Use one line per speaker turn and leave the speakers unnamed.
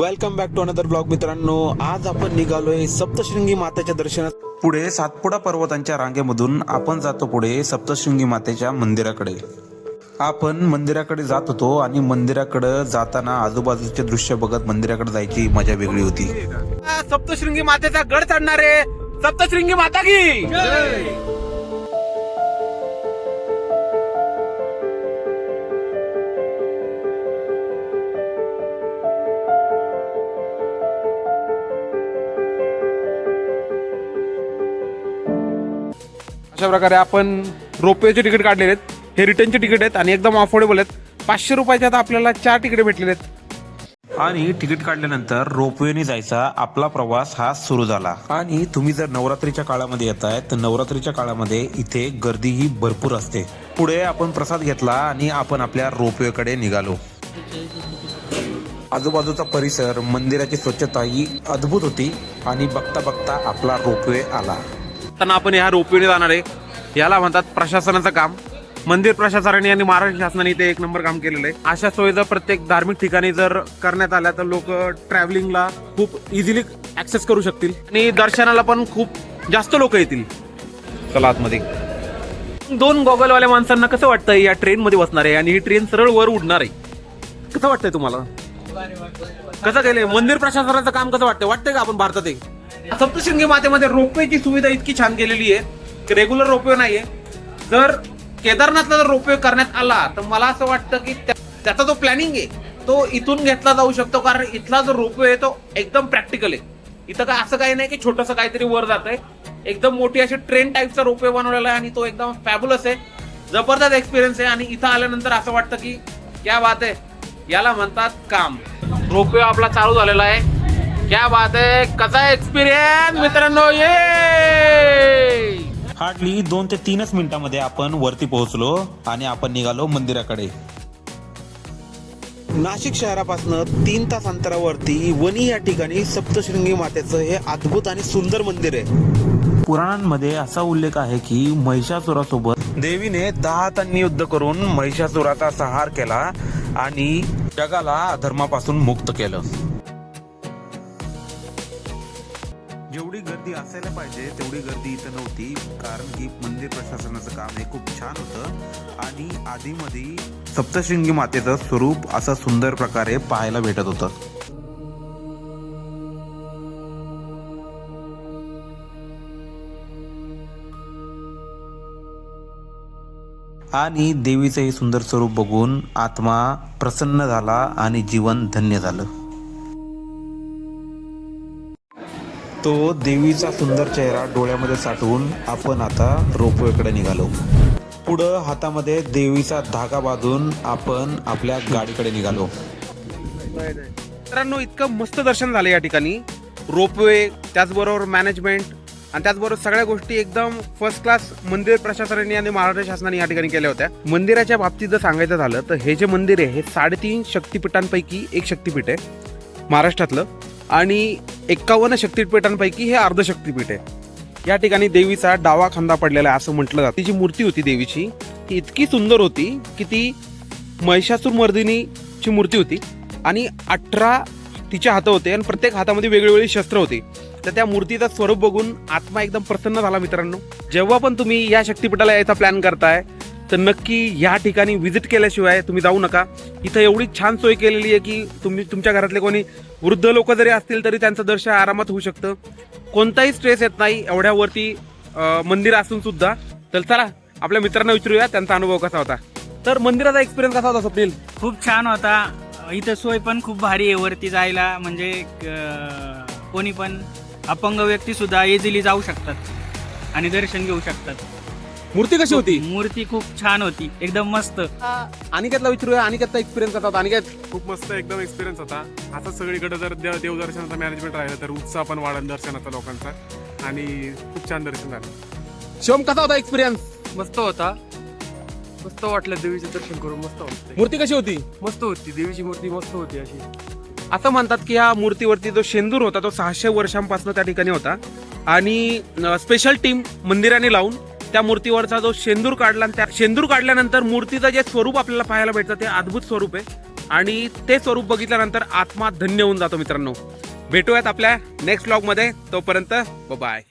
Welcome back to another blog. मित्रांनो, आज आपण निघालोय सप्तशृंगी मातेच्या दर्शनात. पुढे सातपुडा पर्वतांच्या रांगेमधून आपण जातो पुढे सप्तशृंगी मातेच्या मंदिराकडे. आपण मंदिराकडे जात होतो आणि मंदिराकडे जाताना आजूबाजूचे दृश्य बघत मंदिराकडे जायची मजा वेगळी होती.
सप्तशृंगी मातेचा गड चढणारे सप्तशृंगी माता की अशा प्रकारे आपण रोपवेचे तिकीट काढलेले आहेत. हे रिटर्नचे तिकीट आहेत आणि एकदम अफोर्डेबल आहेत. 500 रुपयाच्या आता आपल्याला 4 तिकीट भेटलेले आहेत.
आणि तिकीट काढल्यानंतर रोपवेने जायचा आपला प्रवास हा सुरू झाला. आणि तुम्ही जर नवरात्रीच्या काळामध्ये येताय तर नवरात्रीच्या काळामध्ये इथे गर्दी ही भरपूर असते. पुढे आपण प्रसाद घेतला आणि आपण आपल्या रोपवेकडे निघालो. आजूबाजूचा परिसर, मंदिराची स्वच्छता ही अद्भुत होती आणि बघता बघता आपला रोपवे आला.
आपण ह्या रोपवेने जाणार आहे. याला म्हणतात प्रशासनाचं काम. मंदिर प्रशासनाने आणि महाराष्ट्र शासनाने इथे एक नंबर काम केलेलं आहे. अशा सोयी जर प्रत्येक धार्मिक ठिकाणी जर करण्यात आल्या तर लोक ट्रॅव्हलिंगला खूप इझिली ऍक्सेस करू शकतील आणि दर्शनाला पण खूप जास्त लोक येतील. चला आतमध्ये. 2 गॉगलवाल्या माणसांना कसं वाटतं या ट्रेन मध्ये बसणार आहे आणि ही ट्रेन सरळ वर उडणार आहे. कसं वाटतंय तुम्हाला? कसं केलंय मंदिर प्रशासनाचं काम? कसं वाटतंय का आपण भारतात आहे? सप्तशृंगी मातेमध्ये रोपवेची सुविधा इतकी छान केलेली आहे की रेग्युलर रोपवे नाहीये. जर केदारनाथला जर रोपवे करण्यात आला तर मला असं वाटतं की त्याचा जो प्लॅनिंग आहे तो इथून घेतला जाऊ शकतो, कारण इथला जो रोपवे आहे तो एकदम प्रॅक्टिकल आहे. इथं काय असं काही नाही की छोटंसं काहीतरी वर जात आहे. एकदम मोठी अशी ट्रेन टाईपचा रोपवे बनवलेला आहे आणि तो एकदम फॅब्युलस आहे. जबरदस्त एक्सपिरियन्स आहे. आणि इथं आल्यानंतर असं वाटतं की क्या बात आहे, याला म्हणतात काम. रोपवे आपला चालू झालेला आहे. क्या बात आहे. कसा एक्सपिरियन्स मित्रांनो? ये
हार्डली 2 ते 3 मिनिटांमध्ये आपण वरती पोहोचलो आणि आपण निघालो मंदिराकडे. नाशिक शहरापासून 3 तास अंतरावरती वणी या ठिकाणी सप्तशृंगी मातेचं हे अद्भुत आणि सुंदर मंदिर आहे. पुराणांमध्ये असा उल्लेख आहे की महिषासुरासोबत देवीने 10 हातांनी युद्ध करून महिषासुराचा संहार केला आणि जगाला अधर्मापासून मुक्त केलं. जेवढी गर्दी असायला पाहिजे तेवढी गर्दी इथं नव्हती, कारण की मंदिर प्रशासनाचं काम हे खूप छान होतं आणि आधीमध्ये सप्तशृंगी मातेचं स्वरूप असं सुंदर प्रकारे पाहायला भेटत होतं. आणि देवीचं हे सुंदर स्वरूप बघून आत्मा प्रसन्न झाला आणि जीवन धन्य झालं. तो देवीचा सुंदर चेहरा डोळ्यामध्ये साठवून आपण आता रोपवेकडे निघालो. पुढं हातामध्ये देवीचा धागा बांधून आपण आपल्या गाडीकडे निघालो.
मित्रांनो, इतकं मस्त दर्शन झालं या ठिकाणी. रोपवे, त्याचबरोबर मॅनेजमेंट आणि त्याचबरोबर सगळ्या गोष्टी एकदम फर्स्ट क्लास मंदिर प्रशासनाने आणि महाराष्ट्र शासनाने या ठिकाणी केल्या होत्या. मंदिराच्या बाबतीत जर सांगायचं झालं तर हे जे मंदिर आहे हे 3.5 शक्तिपीठांपैकी एक शक्तिपीठ आहे महाराष्ट्रातलं आणि 51 शक्तिपीठांपैकी हे अर्ध शक्तिपीठ आहे. या ठिकाणी देवीचा डावा खांदा पडलेला आहे असं म्हटलं जातं. ती जी मूर्ती होती देवीची ती इतकी सुंदर होती की ती महिषासुर मर्दिनीची मूर्ती होती आणि 18 तिचे हात होते आणि प्रत्येक हातामध्ये वेगवेगळी शस्त्र होती. तर त्या मूर्तीचं स्वरूप बघून आत्मा एकदम प्रसन्न झाला. मित्रांनो, जेव्हा पण तुम्ही या शक्तिपीठाला यायचा प्लॅन करताय तर नक्की या ठिकाणी व्हिजिट केल्याशिवाय तुम्ही जाऊ नका. इथं एवढी छान सोय केलेली आहे की तुम्ही तुमच्या घरातले कोणी वृद्ध लोक जरी असतील तरी त्यांचं दर्शन आरामात होऊ शकतं. कोणताही स्ट्रेस येत नाही एवढ्यावरती मंदिर असून सुद्धा. तर चला आपल्या मित्रांना विचारूया त्यांचा अनुभव कसा होता. तर मंदिराचा एक्सपिरियन्स कसा होता स्वप्नील?
खूप छान होता. इथं सोय पण खूप भारी आहे वरती जायला. म्हणजे कोणी पण अपंग व्यक्ती सुद्धा इझिली जाऊ शकतात आणि दर्शन घेऊ शकतात.
मूर्ती कशी होती?
मूर्ती खूप छान होती, एकदम मस्त.
अनिकेतला विचारूया, अनिकेतचा एक्सपिरियन्स कसा होता? अनिकेत,
खूप मस्त एकदम एक्सपिरियन्स होता. आता सगळीकडे जर देवदर्शनाचा मॅनेजमेंट राहिलं तर उत्साह पण वाढेल दर्शनाचा लोकांचा आणि खूप छान दर्शन झालं.
शिवम कसा होता एक्सपिरियन्स?
मस्त होता. मस्त वाटलं देवीचं दर्शन करून. मस्त होतं.
मूर्ती कशी होती?
मस्त होती. देवीची मूर्ती मस्त होती. अशी
असं म्हणतात की या मूर्तीवरती जो शेंदूर होता तो 600 वर्षांपासून त्या ठिकाणी होता आणि स्पेशल टीम मंदिराने लावून त्या मूर्तीवरचा जो शेंदूर काढला आणि त्या शेंदूर काढल्यानंतर मूर्तीचं जे स्वरूप आपल्याला पाहायला भेटतं ते अद्भुत स्वरूप आहे. आणि ते स्वरूप बघितल्यानंतर आत्मा धन्य होऊन जातो मित्रांनो. भेटूयात आपल्या नेक्स्ट व्लॉग मध्ये. तोपर्यंत बाय.